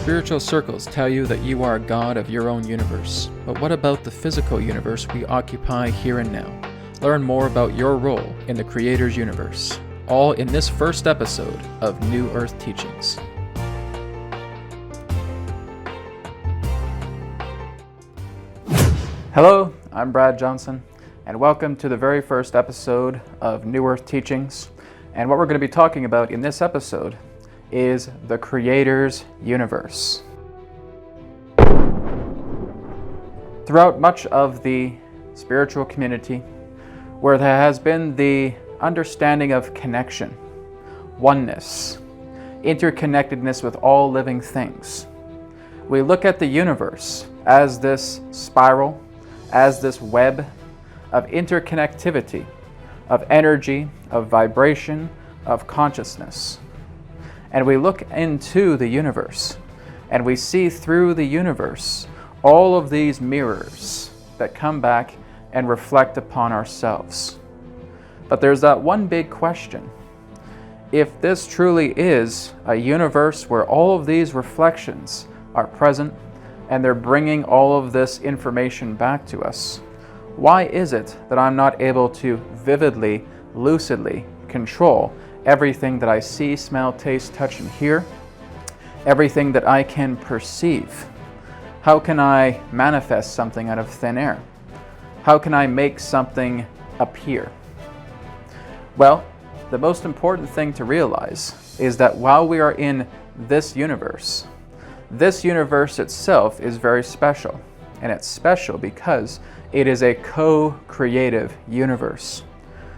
Spiritual circles tell you that you are a god of your own universe, but what about the physical universe we occupy here and now? Learn more about your role in the Creator's universe, all in this first episode of New Earth Teachings. Hello, I'm Brad Johnson, and welcome to the very first episode of New Earth Teachings. And what we're going to be talking about in this episode is the Creator's universe. Throughout much of the spiritual community, where there has been the understanding of connection, oneness, interconnectedness with all living things, we look at the universe as this spiral, as this web of interconnectivity, of energy, of vibration, of consciousness. And we look into the universe, and we see through the universe all of these mirrors that come back and reflect upon ourselves. But there's that one big question. If this truly is a universe where all of these reflections are present and they're bringing all of this information back to us, why is it that I'm not able to vividly, lucidly control everything that I see, smell, taste, touch, and hear, everything that I can perceive? How can I manifest something out of thin air? How can I make something appear? Well, the most important thing to realize is that while we are in this universe itself is very special. And it's special because it is a co-creative universe,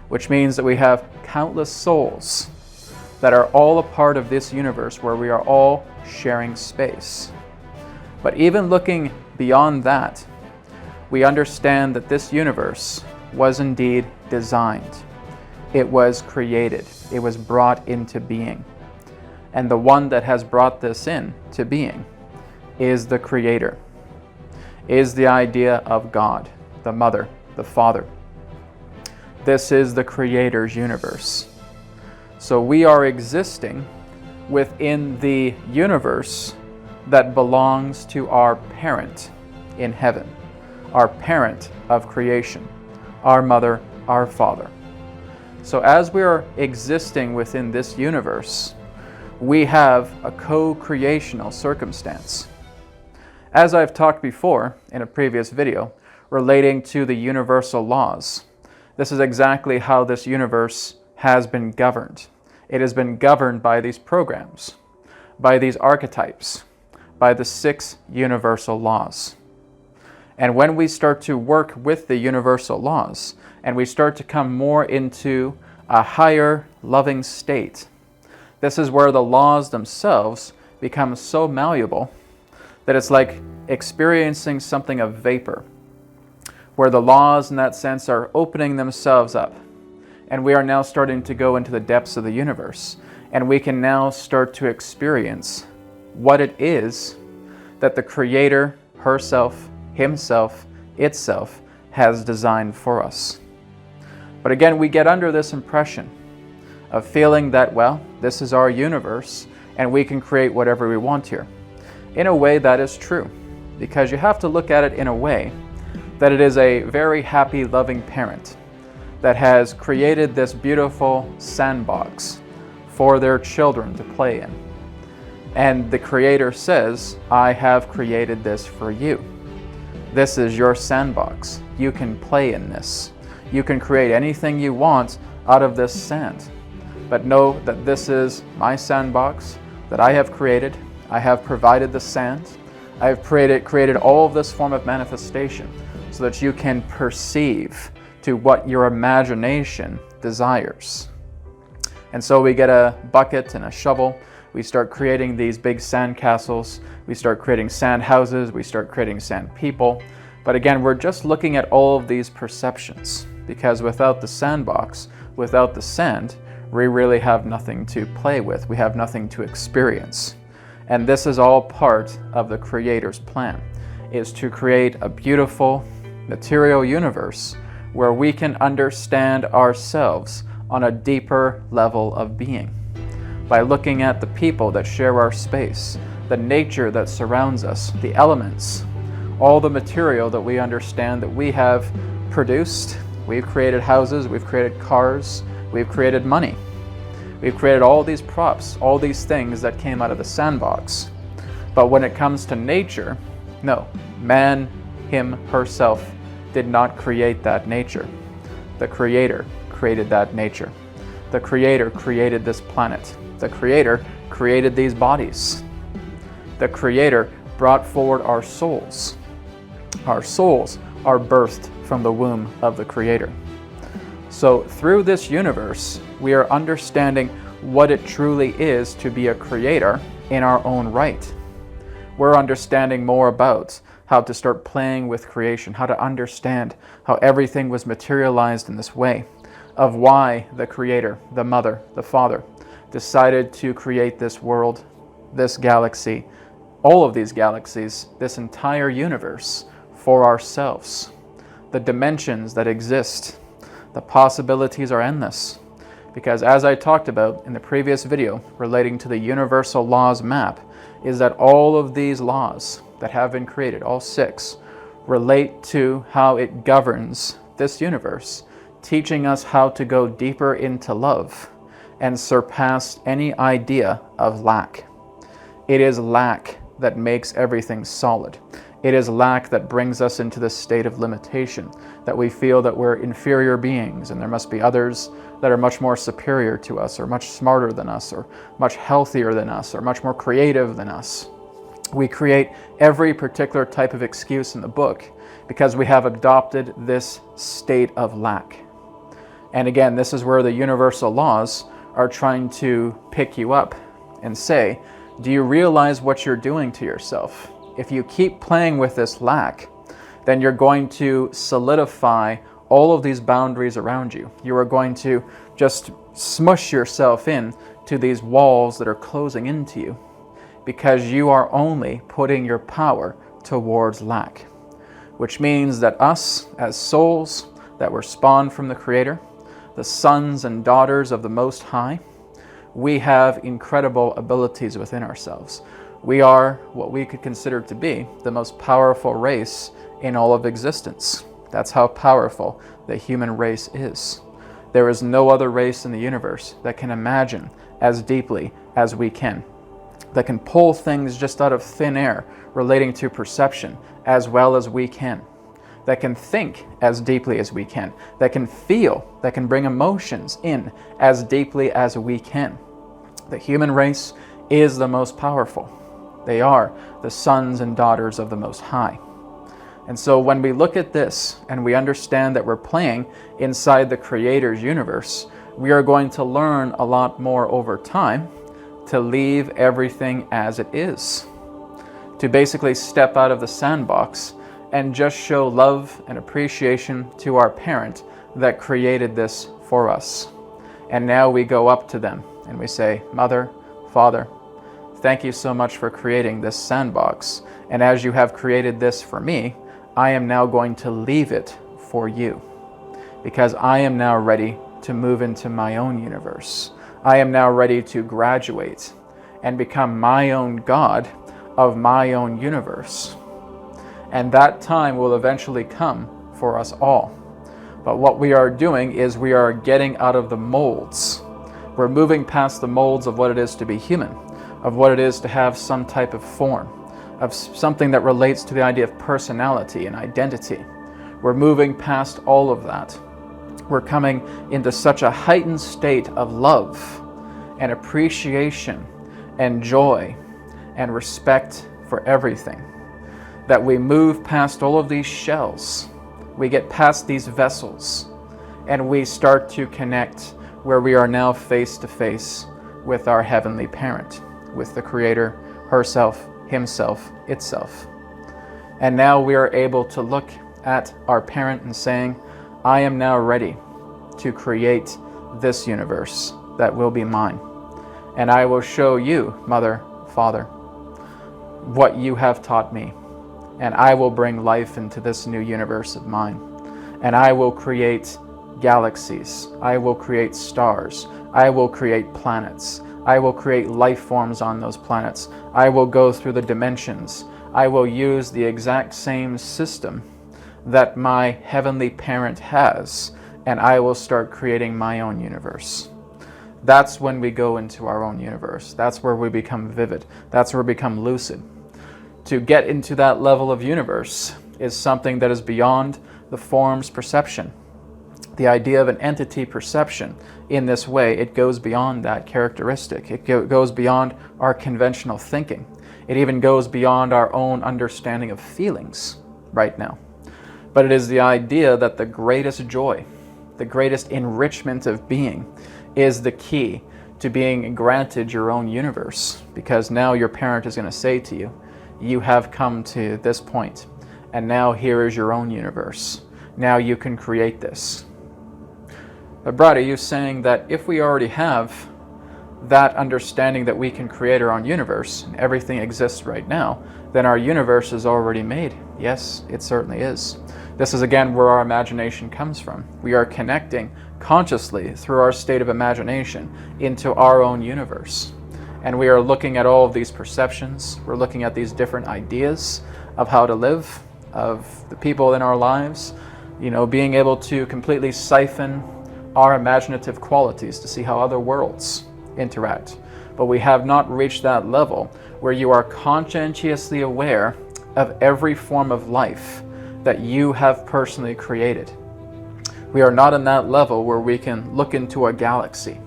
which means that we have countless souls that are all a part of this universe where we are all sharing space. But even looking beyond that, we understand that this universe was indeed designed. It was created. It was brought into being. And the one that has brought this into being is the Creator, is the idea of God, the Mother, the Father. This is the Creator's universe. So we are existing within the universe that belongs to our parent in heaven, our parent of creation, our Mother, our Father. So as we are existing within this universe, we have a co-creational circumstance. As I've talked before in a previous video relating to the universal laws, this is exactly how this universe has been governed. It has been governed by these programs, by these archetypes, by the 6 universal laws. And when we start to work with the universal laws, and we start to come more into a higher loving state, this is where the laws themselves become so malleable that it's like experiencing something of vapor, where the laws in that sense are opening themselves up. And we are now starting to go into the depths of the universe. And we can now start to experience what it is that the Creator herself, himself, itself has designed for us. But again, we get under this impression of feeling that, well, this is our universe and we can create whatever we want here. In a way, that is true, because you have to look at it in a way that it is a very happy, loving parent that has created this beautiful sandbox for their children to play in. And the Creator says, I have created this for you. This is your sandbox. You can play in this. You can create anything you want out of this sand. But know that this is my sandbox that I have created. I have provided the sand. I have created all of this form of manifestation so that you can perceive to what your imagination desires. And so we get a bucket and a shovel. We start creating these big sand castles. We start creating sand houses. We start creating sand people. But again, we're just looking at all of these perceptions, because without the sandbox, without the sand, we really have nothing to play with. We have nothing to experience. And this is all part of the Creator's plan, is to create a beautiful material universe where we can understand ourselves on a deeper level of being. By looking at the people that share our space, the nature that surrounds us, the elements, all the material that we understand that we have produced. We've created houses, we've created cars, we've created money. We've created all these props, all these things that came out of the sandbox. But when it comes to nature, no, man, him, herself, did not create that nature. The Creator created that nature. The Creator created this planet. The Creator created these bodies. The Creator brought forward our souls. Our souls are birthed from the womb of the Creator. So through this universe, we are understanding what it truly is to be a creator in our own right. We're understanding more about how to start playing with creation, how to understand how everything was materialized in this way, of why the Creator, the Mother, the Father, decided to create this world, this galaxy, all of these galaxies, this entire universe for ourselves. The dimensions that exist, the possibilities are endless. Because as I talked about in the previous video relating to the universal laws map, is that all of these laws that have been created, all 6, relate to how it governs this universe, teaching us how to go deeper into love and surpass any idea of lack. It is lack that makes everything solid. It is lack that brings us into this state of limitation, that we feel that we're inferior beings and there must be others that are much more superior to us, or much smarter than us, or much healthier than us, or much more creative than us. We create every particular type of excuse in the book because we have adopted this state of lack. And again, this is where the universal laws are trying to pick you up and say, do you realize what you're doing to yourself? If you keep playing with this lack, then you're going to solidify all of these boundaries around you. You are going to just smush yourself in to these walls that are closing into you because you are only putting your power towards lack. Which means that us as souls that were spawned from the Creator, the sons and daughters of the Most High, we have incredible abilities within ourselves. We are what we could consider to be the most powerful race in all of existence. That's how powerful the human race is. There is no other race in the universe that can imagine as deeply as we can, that can pull things just out of thin air relating to perception as well as we can, that can think as deeply as we can, that can feel, that can bring emotions in as deeply as we can. The human race is the most powerful. They are the sons and daughters of the Most High. And so when we look at this and we understand that we're playing inside the Creator's universe, we are going to learn a lot more over time to leave everything as it is. To basically step out of the sandbox and just show love and appreciation to our parent that created this for us. And now we go up to them and we say, Mother, Father, thank you so much for creating this sandbox. And as you have created this for me, I am now going to leave it for you. Because I am now ready to move into my own universe. I am now ready to graduate and become my own God of my own universe. And that time will eventually come for us all. But what we are doing is we are getting out of the molds. We're moving past the molds of what it is to be human, of what it is to have some type of form, of something that relates to the idea of personality and identity. We're moving past all of that. We're coming into such a heightened state of love and appreciation and joy and respect for everything that we move past all of these shells. We get past these vessels and we start to connect where we are now face to face with our heavenly parent, with the Creator, herself, himself, itself. And now we are able to look at our parent and saying, I am now ready to create this universe that will be mine. And I will show you, Mother, Father, what you have taught me. And I will bring life into this new universe of mine. And I will create galaxies. I will create stars. I will create planets. I will create life forms on those planets. I will go through the dimensions. I will use the exact same system that my heavenly parent has, and I will start creating my own universe. That's when we go into our own universe. That's where we become vivid. That's where we become lucid. To get into that level of universe is something that is beyond the form's perception. The idea of an entity perception in this way, it goes beyond that characteristic. It goes beyond our conventional thinking. It even goes beyond our own understanding of feelings right now. But it is the idea that the greatest joy, the greatest enrichment of being is the key to being granted your own universe. Because now your parent is going to say to you, you have come to this point, and now here is your own universe. Now you can create this. But Brad, are you saying that if we already have that understanding that we can create our own universe, and everything exists right now, then our universe is already made? Yes, it certainly is. This is again where our imagination comes from. We are connecting consciously through our state of imagination into our own universe. And we are looking at all of these perceptions. We're looking at these different ideas of how to live, of the people in our lives, being able to completely siphon our imaginative qualities to see how other worlds interact. But we have not reached that level where you are conscientiously aware of every form of life that you have personally created. We are not in that level where we can look into a galaxy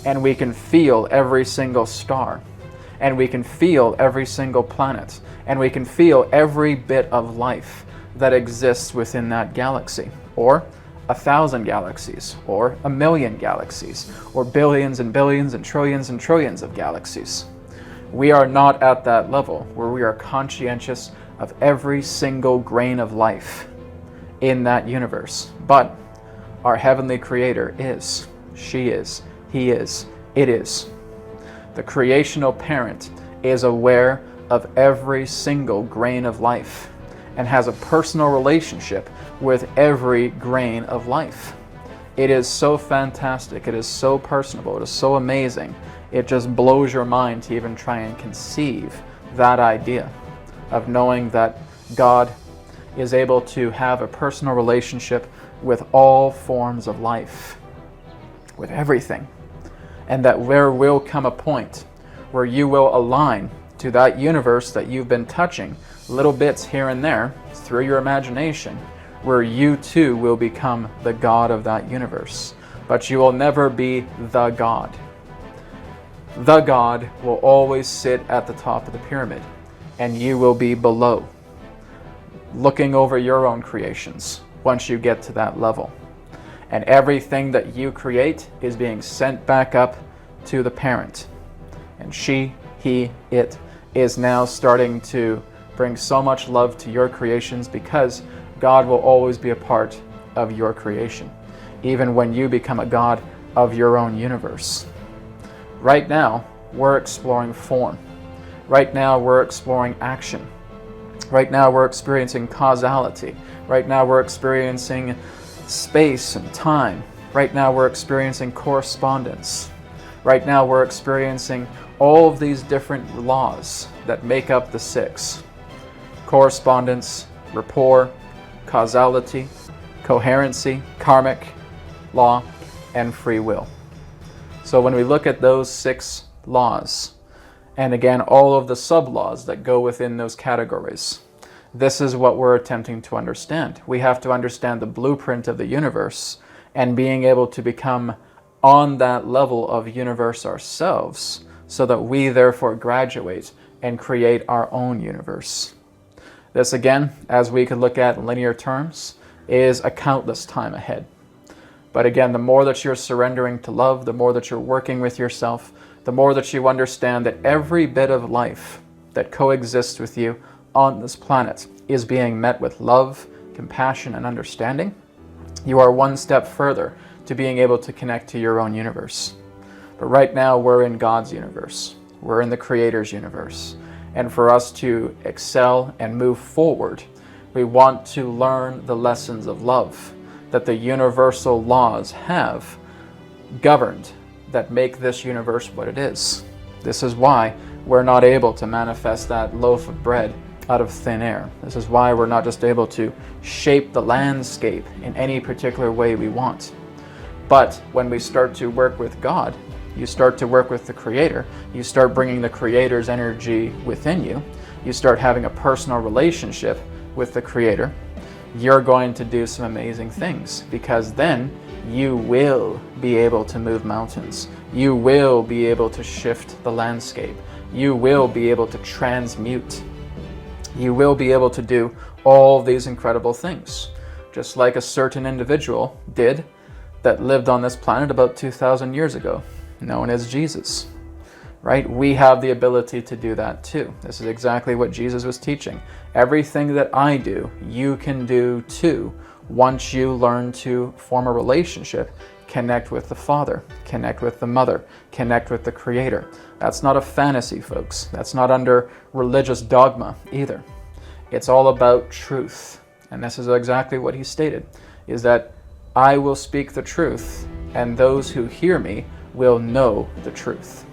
and we can feel every single star, and we can feel every single planet, and we can feel every bit of life that exists within that galaxy, or 1,000 galaxies, or 1,000,000 galaxies, or billions and billions and trillions of galaxies. We are not at that level where we are conscientious of every single grain of life in that universe. But our heavenly creator is, she is, he is, it is. The creational parent is aware of every single grain of life and has a personal relationship with every grain of life. It is so fantastic, it is so personable, it is so amazing. It just blows your mind to even try and conceive that idea of knowing that God is able to have a personal relationship with all forms of life, with everything. And that there will come a point where you will align to that universe that you've been touching little bits here and there through your imagination, where you too will become the God of that universe. But you will never be the God. The God will always sit at the top of the pyramid, and you will be below, looking over your own creations once you get to that level. And everything that you create is being sent back up to the parent. And she, he, it is now starting to bring so much love to your creations, because God will always be a part of your creation, even when you become a God of your own universe. Right now, we're exploring form. Right now, we're exploring action. Right now, we're experiencing causality. Right now, we're experiencing space and time. Right now, we're experiencing correspondence. Right now, we're experiencing all of these different laws that make up the six: correspondence, rapport, causality, coherency, karmic law, and free will. So when we look at those six laws, and again, all of the sub-laws that go within those categories, this is what we're attempting to understand. We have to understand the blueprint of the universe, and being able to become on that level of universe ourselves, so that we therefore graduate and create our own universe. This again, as we could look at in linear terms, is a countless time ahead. But again, the more that you're surrendering to love, the more that you're working with yourself, the more that you understand that every bit of life that coexists with you on this planet is being met with love, compassion, and understanding, you are one step further to being able to connect to your own universe. But right now, we're in God's universe. We're in the Creator's universe. And for us to excel and move forward, we want to learn the lessons of love that the universal laws have governed that make this universe what it is. This is why we're not able to manifest that loaf of bread out of thin air. This is why we're not just able to shape the landscape in any particular way we want. But when we start to work with God, you start to work with the Creator, you start bringing the Creator's energy within you, you start having a personal relationship with the Creator, you're going to do some amazing things, because then you will be able to move mountains. You will be able to shift the landscape. You will be able to transmute. You will be able to do all these incredible things, just like a certain individual did that lived on this planet about 2,000 years ago, known as Jesus, right? We have the ability to do that too. This is exactly what Jesus was teaching. Everything that I do, you can do too, once you learn to form a relationship, connect with the Father, connect with the Mother, connect with the Creator. That's not a fantasy, folks. That's not under religious dogma either. It's all about truth. And this is exactly what he stated, is that I will speak the truth, and those who hear me will know the truth.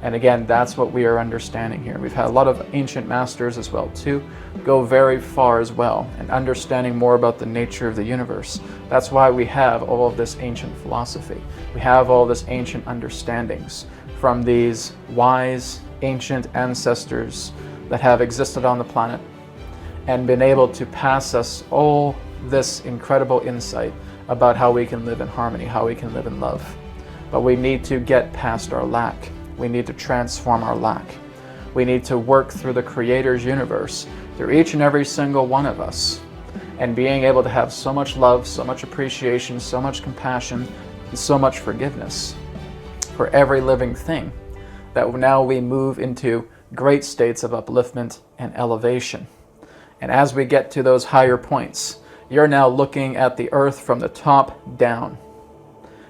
And again, that's what we are understanding here. We've had a lot of ancient masters as well too, go very far as well, and understanding more about the nature of the universe. That's why we have all of this ancient philosophy. We have all this ancient understandings from these wise ancient ancestors that have existed on the planet and been able to pass us all this incredible insight about how we can live in harmony, how we can live in love. But we need to get past our lack. We need to transform our lack. We need to work through the Creator's universe, through each and every single one of us, and being able to have so much love, so much appreciation, so much compassion, and so much forgiveness for every living thing, that now we move into great states of upliftment and elevation. And as we get to those higher points, you're now looking at the earth from the top down.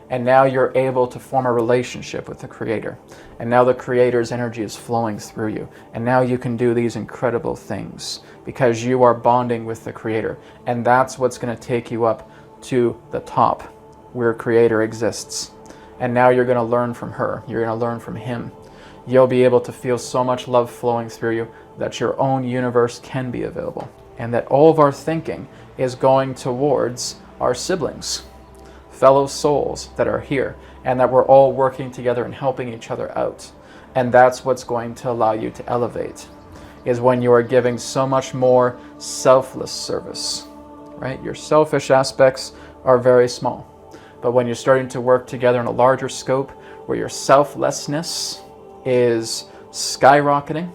And now you're able to form a relationship with the Creator. And now the Creator's energy is flowing through you. And now you can do these incredible things because you are bonding with the Creator. And that's what's going to take you up to the top where Creator exists. And now you're going to learn from her. You're going to learn from him. You'll be able to feel so much love flowing through you that your own universe can be available. And that all of our thinking is going towards our siblings, fellow souls that are here, and that we're all working together and helping each other out. And that's what's going to allow you to elevate, is when you are giving so much more selfless service, right? Your selfish aspects are very small. But when you're starting to work together in a larger scope, where your selflessness is skyrocketing,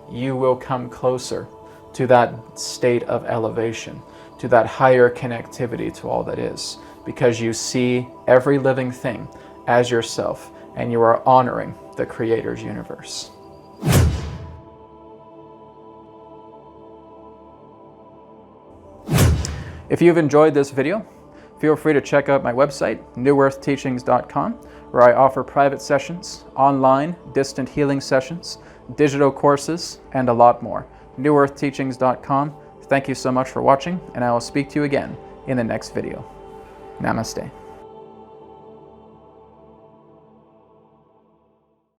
you will come closer to that state of elevation, to that higher connectivity to all that is, because you see every living thing as yourself, and you are honoring the Creator's universe. If you've enjoyed this video, feel free to check out my website, newearthteachings.com, where I offer private sessions, online, distant healing sessions, digital courses, and a lot more. newearthteachings.com. Thank you so much for watching, and I will speak to you again in the next video. Namaste.